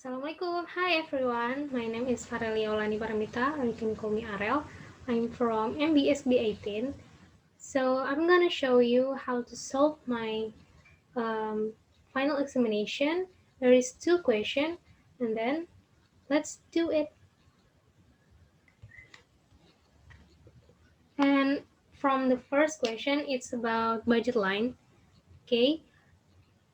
Assalamualaikum. Hi everyone. My name is Farelya Olanie P, or you can call me Arel. I'm from MBS B 18. So I'm gonna show you how to solve my final examination. There is two questions, and then let's do it. And from the first question, it's about budget line. Okay.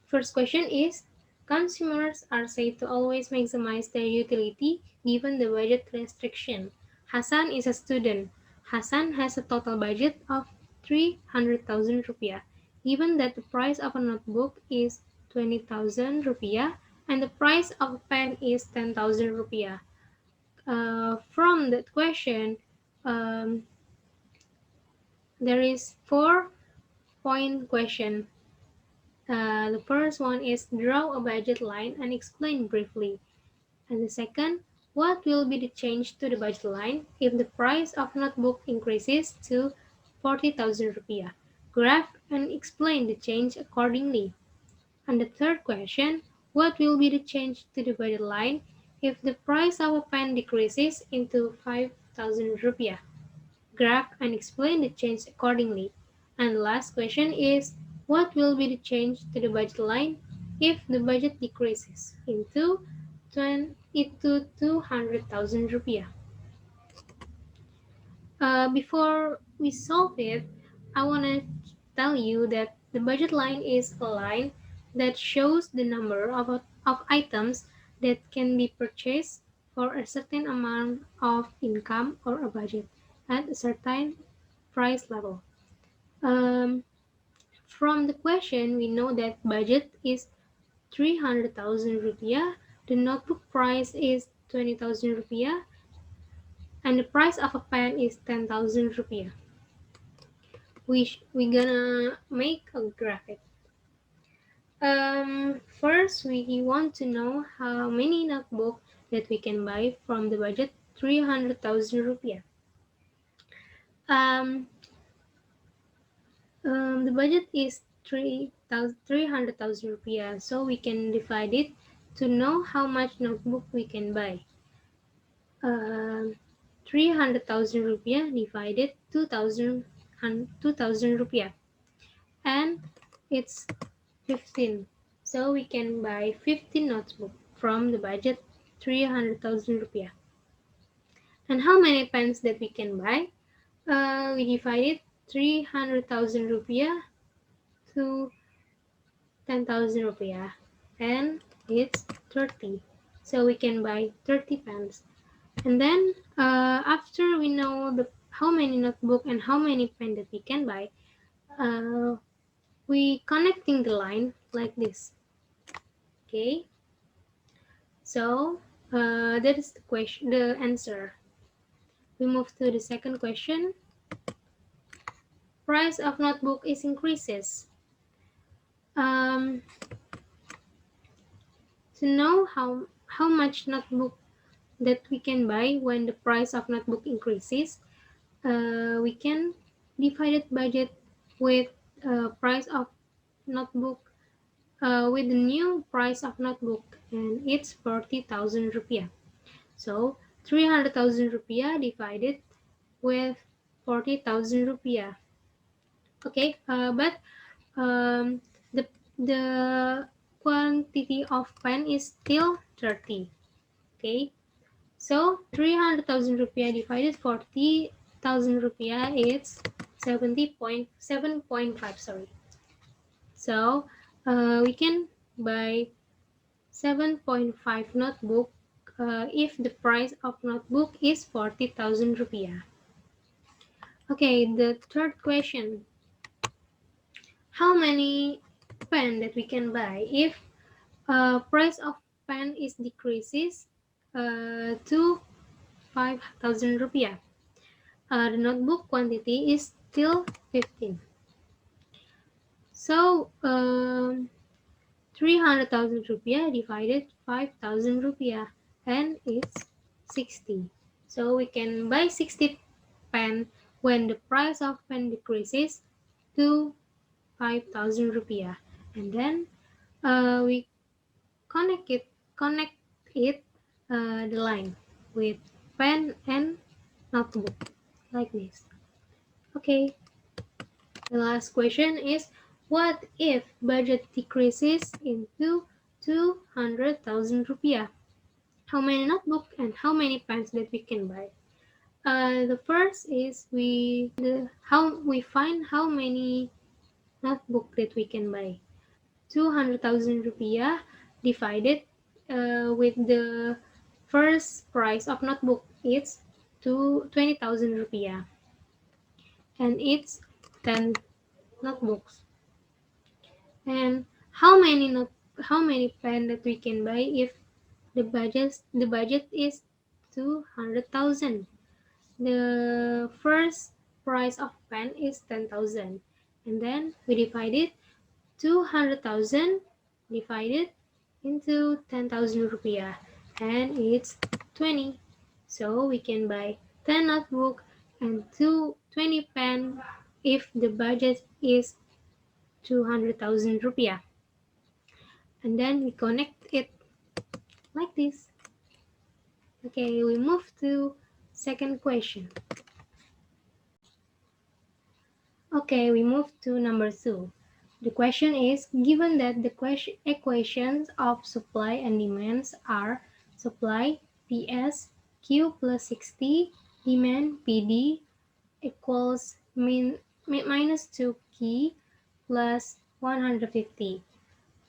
First question is, consumers are said to always maximize their utility given the budget restriction. Hassan is a student. Hassan has a total budget of 300,000 rupiah. Given that the price of a notebook is 20,000 rupiah and the price of a pen is 10,000 rupiah. From that question, um, there is 4-point question. The first one is draw a budget line and explain briefly. And the second, what will be the change to the budget line if the price of notebook increases to 40,000 rupiah? Graph and explain the change accordingly. And the third question, what will be the change to the budget line if the price of a pen decreases into 5,000 rupiah? Graph and explain the change accordingly. And the last question is, what will be the change to the budget line if the budget decreases into 200,000 rupiah? Before we solve it, I want to tell you that the budget line is a line that shows the number of items that can be purchased for a certain amount of income or a budget at a certain price level. Um, from the question, we know that budget is 300,000 rupiah, the notebook price is 20,000 rupiah, and the price of a pen is 10,000 rupiah. We gonna make a graphic. First, we want to know how many notebook that we can buy from the budget 300,000 rupiah. Um, the budget is 300,000 rupiah, so we can divide it to know how much notebook we can buy. 300,000 rupiah divided 2,000 rupiah, and it's 15. So we can buy 15 notebook from the budget 300,000 rupiah. And how many pens that we can buy? We divided 300,000 rupiah to 10,000 rupiah, and it's 30. So we can buy 30 pens. And then after we know how many notebook and how many pen that we can buy, we connecting the line like this. Okay. So that is the answer. We move to the second question. Price of notebook is increases. To know how much notebook that we can buy when the price of notebook increases, we can divide budget with price of notebook with the new price of notebook, and it's 40,000 rupiah. So 300,000 rupiah divided with 40,000 rupiah. Okay, but the quantity of pen is still 30. Okay, so 300,000 rupiah divided 40,000 rupiah is 7.5. Sorry. So we can buy 7.5 notebook if the price of notebook is 40,000 rupiah. Okay, the third question. How many pen that we can buy if price of pen is decreases to 5,000 rupiah? The notebook quantity is still 15. So 300,000 rupiah divided 5,000 rupiah, and it's 60. So we can buy 60 pen when the price of pen decreases to 5,000 rupiah, and then we connect it the line with pen and notebook like this. Okay, the last question is, what if budget decreases into 200,000 rupiah? How many notebook and how many pens that we can buy? The first is we find how many notebook that we can buy. 200,000 rupiah divided with the first price of notebook, it's to 20,000 rupiah, and it's 10 notebooks. And how many pen that we can buy if the budget is 200,000? The first price of pen is 10,000, and then we divide it 200,000 divided into 10,000 rupiah, and it's 20. So we can buy 10 notebook and 20 pen if the budget is 200,000 rupiah. And then we connect it like this. Okay, we move to second question. Okay, we move to number 2. The question is, given that the equations of supply and demands are supply PS Q plus 60, demand PD equals minus 2 Q plus 150,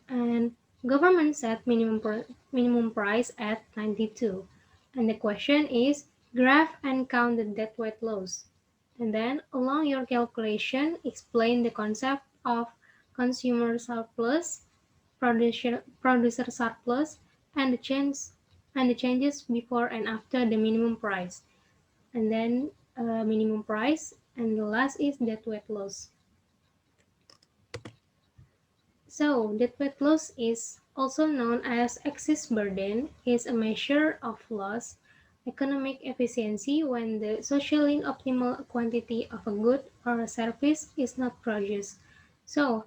and government set minimum price at 92. And the question is, graph and count the deadweight loss. And then along your calculation, explain the concept of consumer surplus, producer surplus, and the changes before and after the minimum price. And then minimum price, and the last is deadweight loss. So, deadweight loss is also known as excess burden, is a measure of loss economic efficiency when the socially optimal quantity of a good or a service is not produced. So,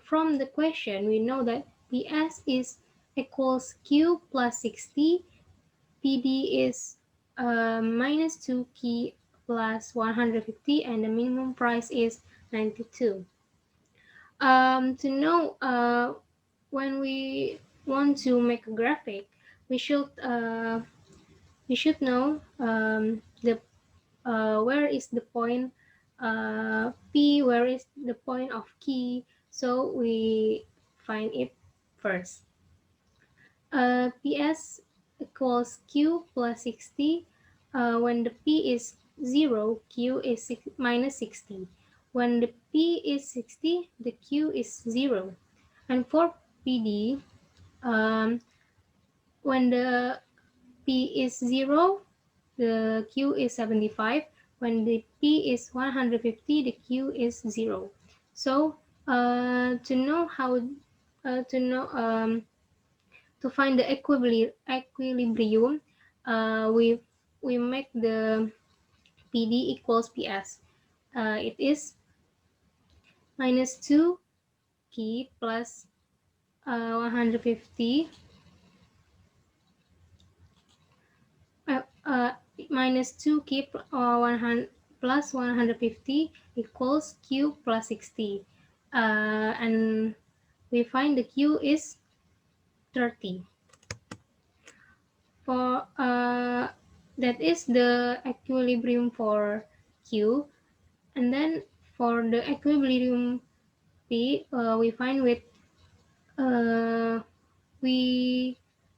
from the question, we know that PS is equals Q plus 60, PD is minus 2 Q plus 150, and the minimum price is 92. To know when we want to make a graphic, we should uh, we should know the where is the point P, where is the point of key, so we find it first. PS equals Q plus 60. When the P is 0, Q is minus 60. When the P is 60, the Q is 0. And for PD, um, when the P is 0, the Q is 75. When the P is 150, the Q is 0. So to know how to know to find the equilibrium, we make the PD equals PS. It is minus 2 key plus 150 uh, uh, minus 2 key 100 plus 150 equals Q plus 60, and we find the Q is 30. For that is the equilibrium for Q, and then for the equilibrium P, we find with uh, we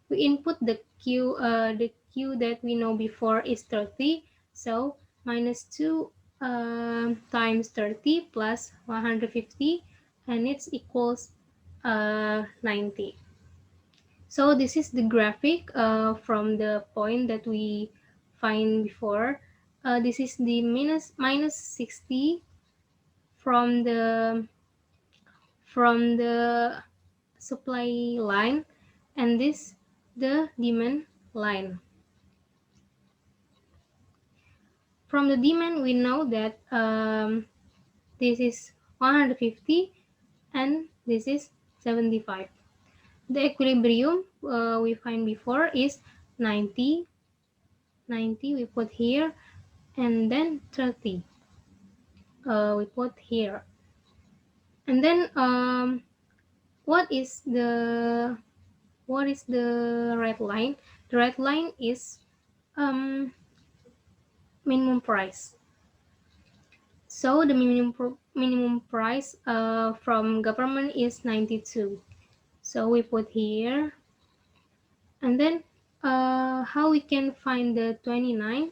we input the Q that we know before is 30, so minus 2 times 30 plus 150, and it's equals 90. So this is the graphic from the point that we find before. This is the minus 60 from the supply line, and this the demand line. From the demand, we know that this is 150 and this is 75. The equilibrium we find before is 90, 90 we put here, and then 30 we put here. And then what is the red line? The red line is minimum price. So the minimum price from government is 92. So we put here, and then how we can find the 29?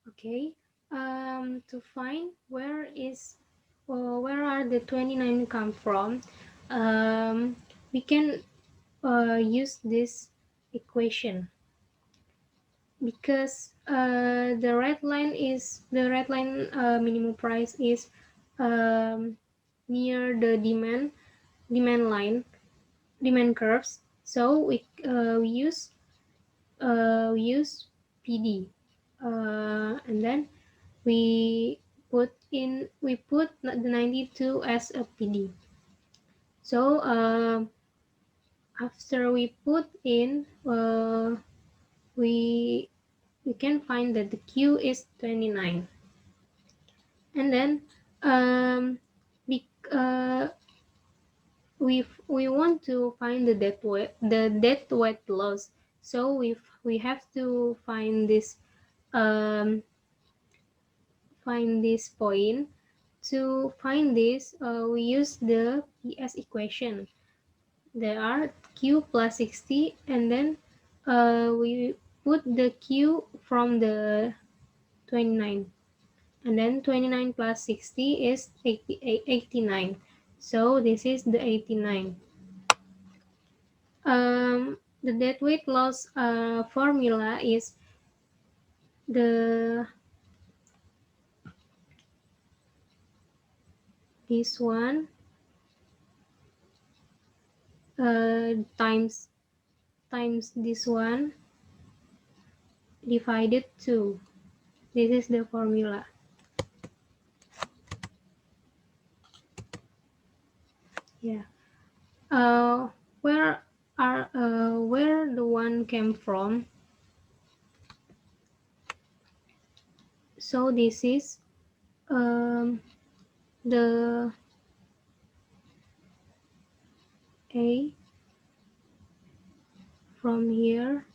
Okay, to find where are the 29 come from? We can use this equation, because the red line minimum price is near the demand curves. So we use PD, and then we put the 92 as a PD. So after we put in, we can find that the Q is 29. And then um, we, uh, we want to find the dead weight loss. So we have to um, find this point. To find this, we use the PS equation. There are Q plus 60, and then we put the Q from the 29, and then 29 plus 60 is 89. So this is the 89. The dead weight loss formula is the this one times this one divided 2. This is the formula. Yeah. Uh, where the one came from? So this is the A from here,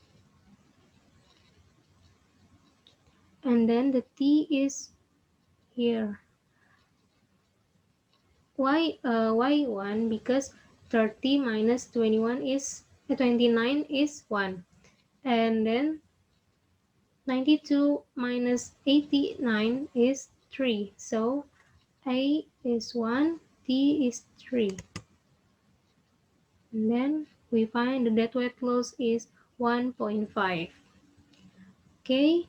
and then the T is here. Why 1? Because 30 minus 29 is 1, and then 92 minus 89 is 3. So A is 1, T is 3. And then we find the dead weight loss is 1.5. Okay,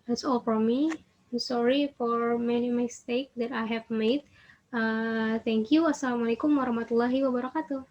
that's all from me. I'm sorry for many mistakes that I have made. Thank you. Assalamualaikum warahmatullahi wabarakatuh.